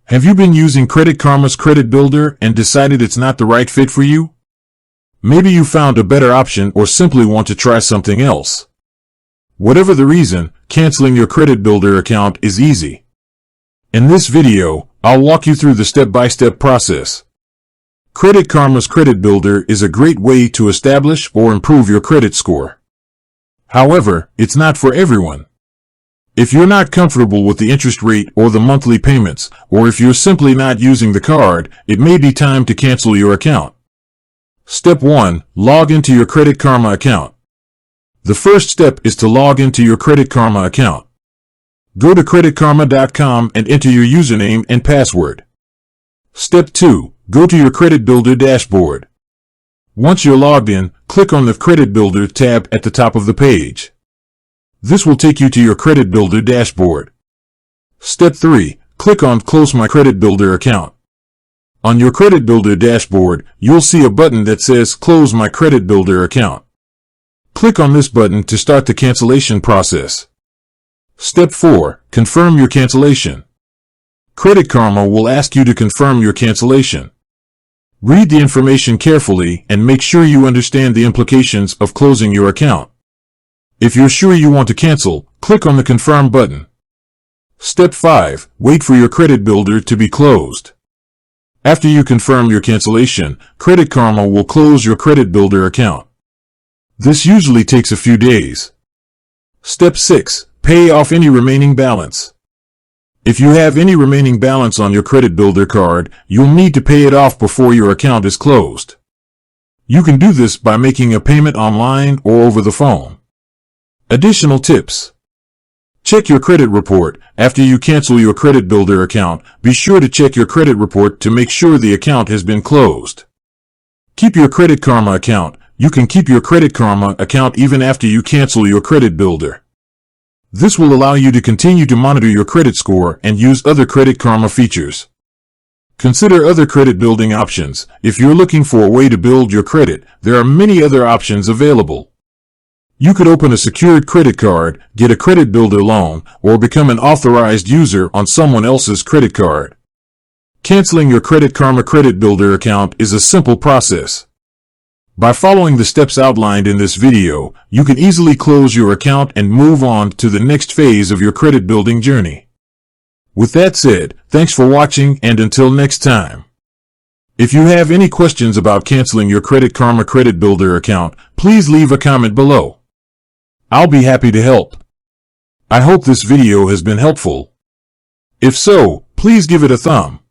Have you been using Credit Karma's Credit Builder and decided it's not the right fit for you? Maybe you found a better option or simply want to try something else. Whatever the reason, canceling your Credit Builder account is easy. In this video, I'll walk you through the step-by-step process. Credit Karma's Credit Builder is a great way to establish or improve your credit score. However, it's not for everyone. If you're not comfortable with the interest rate or the monthly payments, or if you're simply not using the card, it may be time to cancel your account. Step 1. Log into your Credit Karma account. The first step is to log into your Credit Karma account. Go to creditkarma.com and enter your username and password. Step 2. Go to your Credit Builder dashboard. Once you're logged in, click on the Credit Builder tab at the top of the page. This will take you to your Credit Builder dashboard. Step 3. Click on Close My Credit Builder account. On your Credit Builder dashboard, you'll see a button that says Close My Credit Builder account. Click on this button to start the cancellation process. Step 4. Confirm your cancellation. Credit Karma will ask you to confirm your cancellation. Read the information carefully and make sure you understand the implications of closing your account. If you're sure you want to cancel, click on the Confirm button. Step 5. Wait for your Credit Builder to be closed. After you confirm your cancellation, Credit Karma will close your Credit Builder account. This usually takes a few days. Step 6. Pay off any remaining balance. If you have any remaining balance on your Credit Builder card, you'll need to pay it off before your account is closed. You can do this by making a payment online or over the phone. Additional tips. Check your credit report. After you cancel your Credit Builder account, be sure to check your credit report to make sure the account has been closed. Keep your Credit Karma account. You can keep your Credit Karma account even after you cancel your Credit Builder. This will allow you to continue to monitor your credit score and use other Credit Karma features. Consider other credit building options. If you're looking for a way to build your credit, there are many other options available. You could open a secured credit card, get a Credit Builder loan, or become an authorized user on someone else's credit card. Canceling your Credit Karma Credit Builder account is a simple process. By following the steps outlined in this video, you can easily close your account and move on to the next phase of your credit building journey. With that said, thanks for watching, and until next time. If you have any questions about canceling your Credit Karma Credit Builder account, please leave a comment below. I'll be happy to help. I hope this video has been helpful. If so, please give it a thumb.